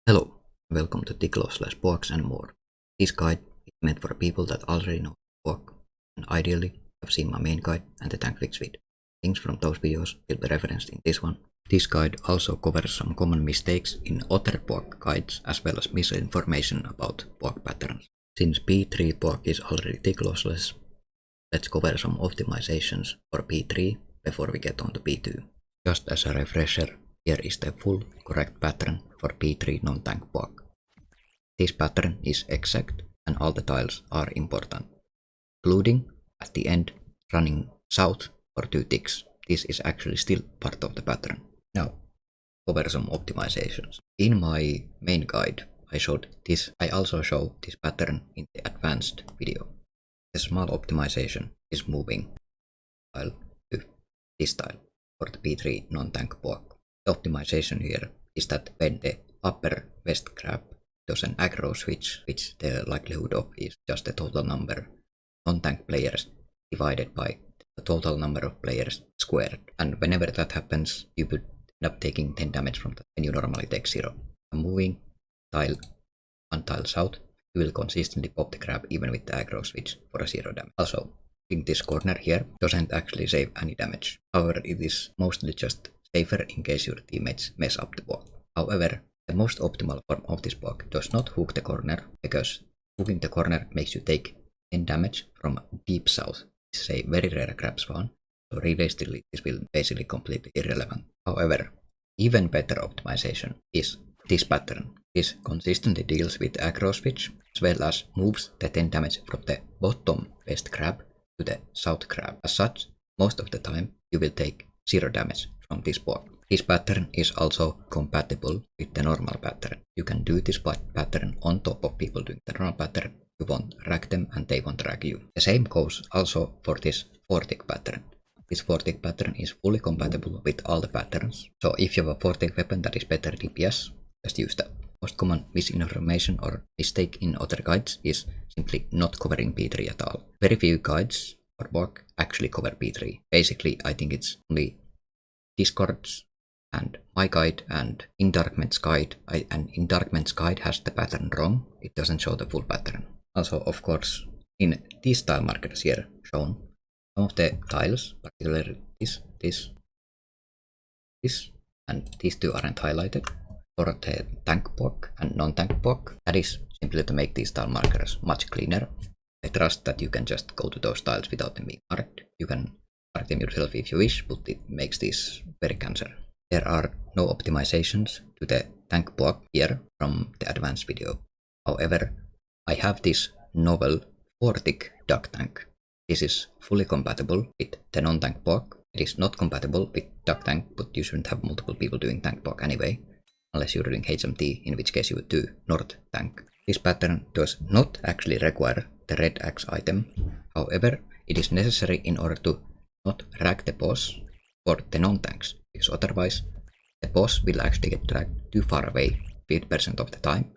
Hello, welcome to tickloss/boaks and more. This guide is meant for people that already know boak and ideally have seen my main guide and the tank fix video. Things from those videos will be referenced in this one. This guide also covers some common mistakes in other boak guides as well as misinformation about boak patterns. Since P3 boak is already ticklossless, let's cover some optimizations for P3 before we get on to P2. Just as a refresher, here is the full correct pattern for P3 non-tank boak. This pattern is exact and all the tiles are important, including at the end running south for 2 ticks. This is actually still part of the pattern. Now, cover some optimizations. In my main guide, I showed this. I also show this pattern in the advanced video. The small optimization is moving tile to this tile for the P3 non-tank boak. The optimization here is that when the upper west grab does an aggro switch, which the likelihood of is just the total number non-tank players divided by the total number of players squared. And whenever that happens, you would end up taking 10 damage from that when you normally take 0. And moving one tile south, you will consistently pop the grab even with the aggro switch for a 0 damage. Also, in this corner here doesn't actually save any damage. However, it is mostly just safer in case your teammates mess up the boak. However, the most optimal form of this boak does not hook the corner, because hooking the corner makes you take 10 damage from deep south. This is a very rare grab spawn, so realistically this will basically completely irrelevant. However, even better optimization is this pattern. This consistently deals with aggro switch as well as moves the 10 damage from the bottom west grab to the south grab. As such, most of the time you will take 0 damage from this boak. This pattern is also compatible with the normal pattern. You can do this pattern on top of people doing the normal pattern. You won't rag them and they won't rag you. The same goes also for this 4-tick pattern. This 4-tick pattern is fully compatible with all the patterns. So if you have a 4-tick weapon that is better DPS, just use that. Most common misinformation or mistake in other guides is simply not covering P3 at all. Very few guides for boak actually cover P3. Basically, I think it's only Discord's and my guide and Indarkment's guide. And Indarkment's guide has the pattern wrong. It doesn't show the full pattern. Also, of course, in these tile markers here shown, some of the tiles, particularly this, and these two aren't highlighted. For the tank boak and non-tank boak, that is simply to make these tile markers much cleaner. I trust that you can just go to those tiles without them being marked. You can mark them yourself if you wish, but it makes this very cancer. There are no optimizations to the tank boak here from the advanced video. However, I have this novel 4-tick duck tank. This is fully compatible with the non-tank boak. It is not compatible with duck tank, but you shouldn't have multiple people doing tank boak anyway, unless you're doing HMT, in which case you would do north tank. This pattern does not actually require the red axe item. However, it is necessary in order to not rag the boss for the non-tanks, because otherwise the boss will actually get dragged too far away 50% of the time,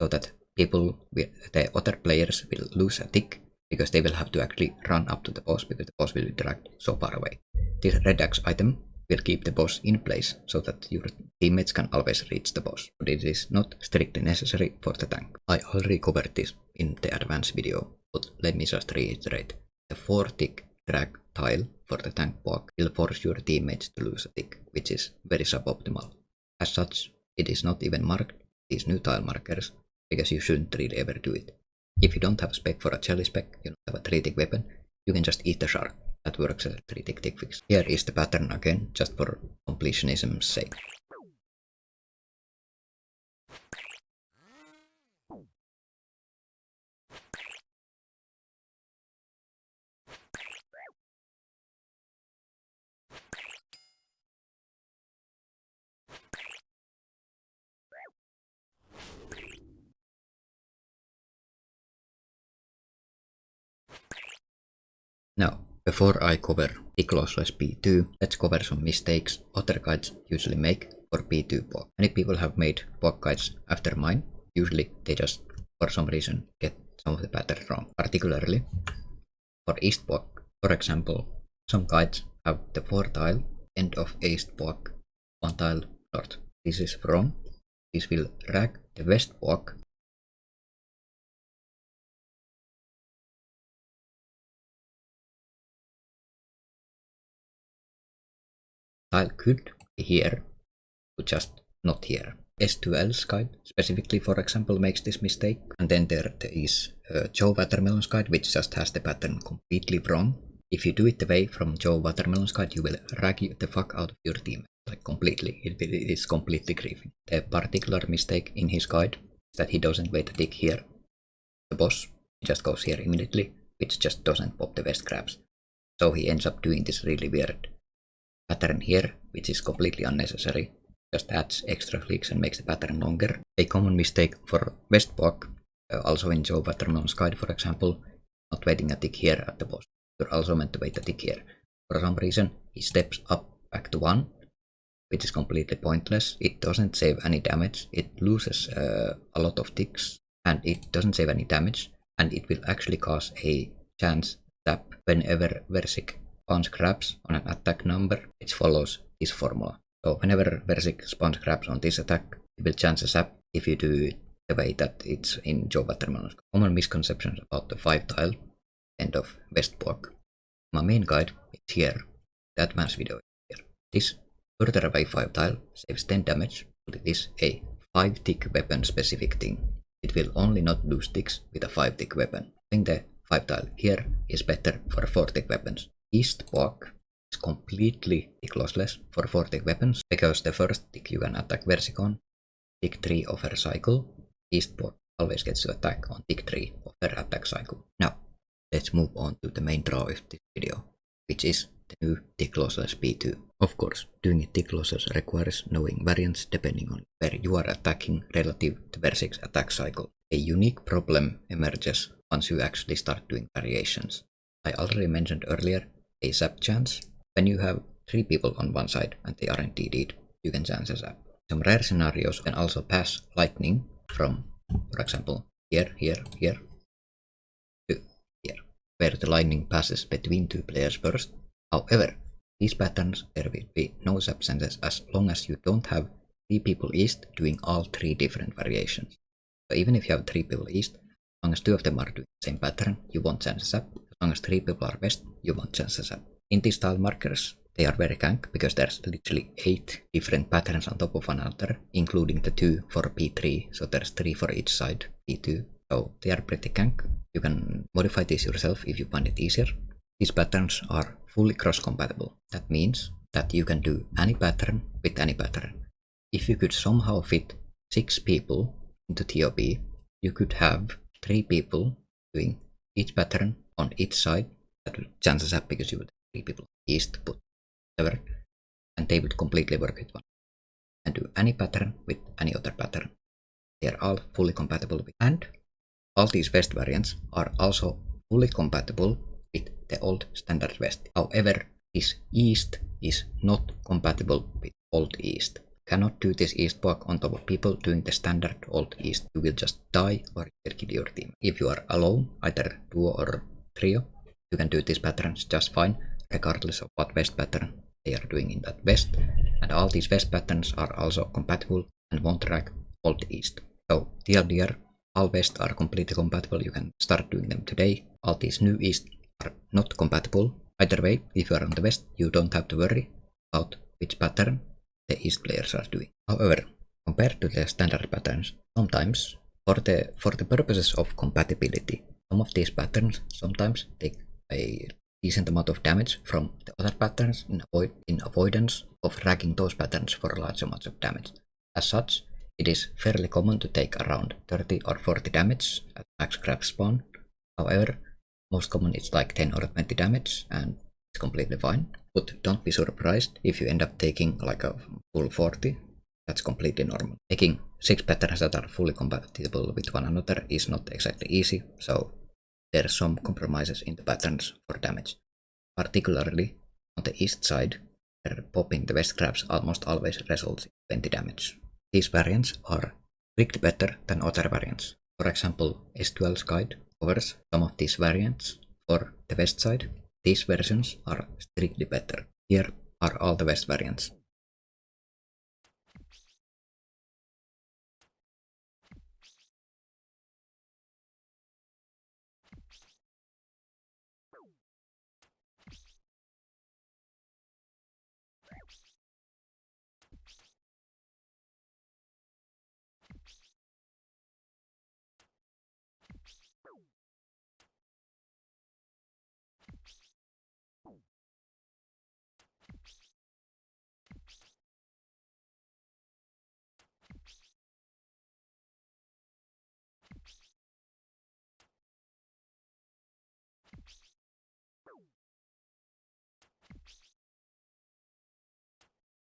so that the other players will lose a tick because they will have to actually run up to the boss because the boss will be dragged so far away. This red axe item will keep the boss in place so that your teammates can always reach the boss, but it is not strictly necessary for the tank. I already covered this in the advanced video, but let me just reiterate. The 4-tick drag tile for the tank boak will force your teammates to lose a tick, which is very suboptimal. As such, it is not even marked these new tile markers, because you shouldn't really ever do it. If you don't have spec for a jelly spec, you don't have a 3-tick weapon, you can just eat the shark. That works as a 3-tick tick fix. Here is the pattern again, just for completionism's sake. Now, before I cover tickloss/P2, let's cover some mistakes other guides usually make for P2 boak. Many people have made boak guides after mine. Usually they just, for some reason, get some of the patterns wrong. Particularly for east boak, for example, some guides have the 4 tile end of east boak, 1 tile north. This is wrong. this will rag the west boak tile could be here, but just not here. S2L's guide specifically, for example, makes this mistake. And then there is Joe Watermelon's guide, which just has the pattern completely wrong. If you do it away from Joe Watermelon's guide, you will rag the fuck out of your team. Like completely. It is completely grieving. The particular mistake in his guide is that he doesn't wait a tick here. The boss, he just goes here immediately, which just doesn't pop the west grabs. So he ends up doing this really weird pattern here, which is completely unnecessary. Just adds extra clicks and makes the pattern longer. A common mistake for west boak, also in Joe Watermelon's guide, for example, not waiting a tick here at the boss. You're also meant to wait a tick here. For some reason, he steps up back to 1, which is completely pointless. It doesn't save any damage. It loses a lot of ticks, and it doesn't save any damage, and it will actually cause a chance tap whenever Versik spawns grabs on an attack number which follows this formula. So whenever Versik spawns grabs on this attack, it will chance a zap if you do it the way that it's in Joe Watermelon's. Common misconceptions about the 5 tile end of west boak. My main guide is here. The advanced video is here. This further away 5 tile saves 10 damage, but it is a 5 tick weapon specific thing. It will only not lose ticks with a 5 tick weapon. I think the 5 tile here is better for 4 tick weapons. East boak is completely tick lossless for 4 tick weapons, because the first tick you can attack Versik on, tick 3 of her cycle. East boak always gets to attack on tick 3 of her attack cycle. Now, let's move on to the main draw of this video, which is the new tick lossless P2. Of course, doing it tick lossless requires knowing variants depending on where you are attacking relative to Versik's attack cycle. A unique problem emerges once you actually start doing variations. I already mentioned earlier a zap chance. When you have 3 people on one side and they aren't DD'd, you can chance a zap. Some rare scenarios can also pass lightning from, for example, here to here, where the lightning passes between 2 players first. However, these patterns, there will be no zap chances as long as you don't have 3 people east doing all 3 different variations. So even if you have 3 people east, as long as 2 of them are doing the same pattern, you won't chance a zap. As long as 3 people are west, you won't chance a zap. In these tile markers, they are very gank because there's literally 8 different patterns on top of one another, including the 2 for P3, so there's 3 for each side, P2. So they are pretty gank. You can modify this yourself if you find it easier. These patterns are fully cross-compatible. That means that you can do any pattern with any pattern. If you could somehow fit 6 people into TOP, you could have 3 people doing each pattern on each side. That would chances up because you would have 3 people east, but whatever, and they would completely work with one. And do any pattern with any other pattern. They are all fully compatible with, and all these west variants are also fully compatible with the old standard west. However, this east is not compatible with old east. Cannot do this east boak on top of people doing the standard old east. You will just die or you will kill your team. If you are alone, either duo or trio, you can do these patterns just fine, regardless of what west pattern they are doing in that west. And all these west patterns are also compatible and won't rag old east. So TLDR, all west are completely compatible. You can start doing them today. All these new east are not compatible. Either way, if you are on the west, you don't have to worry about which pattern the east players are doing. However, compared to the standard patterns, sometimes for the purposes of compatibility, some of these patterns sometimes take a decent amount of damage from the other patterns in avoidance of ragging those patterns for large amounts of damage. As such, it is fairly common to take around 30 or 40 damage at max grab spawn. However, most common it's like 10 or 20 damage and it's completely fine. But don't be surprised if you end up taking like a full 40. That's completely normal. Taking 6 patterns that are fully compatible with one another is not exactly easy, so there are some compromises in the patterns for damage. Particularly on the east side, where popping the west grabs almost always results in 20 damage. These variants are strictly better than other variants. For example, S12's guide covers some of these variants for the west side. These versions are strictly better. Here are all the west variants.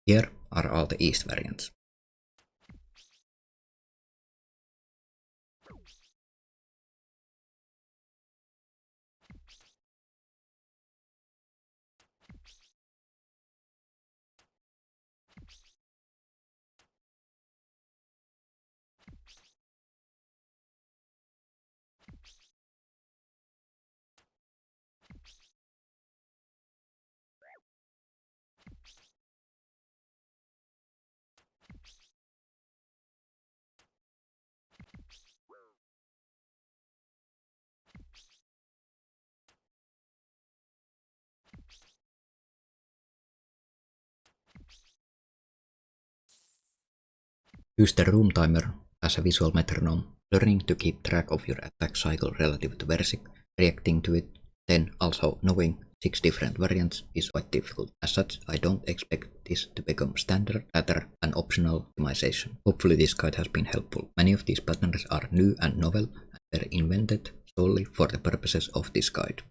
Here are all the East variants. Use the room timer as a visual metronome, learning to keep track of your attack cycle relative to Versic, reacting to it, then also knowing 6 different variants is quite difficult. As such, I don't expect this to become standard, rather an optional optimization. Hopefully this guide has been helpful. Many of these patterns are new and novel and were invented solely for the purposes of this guide.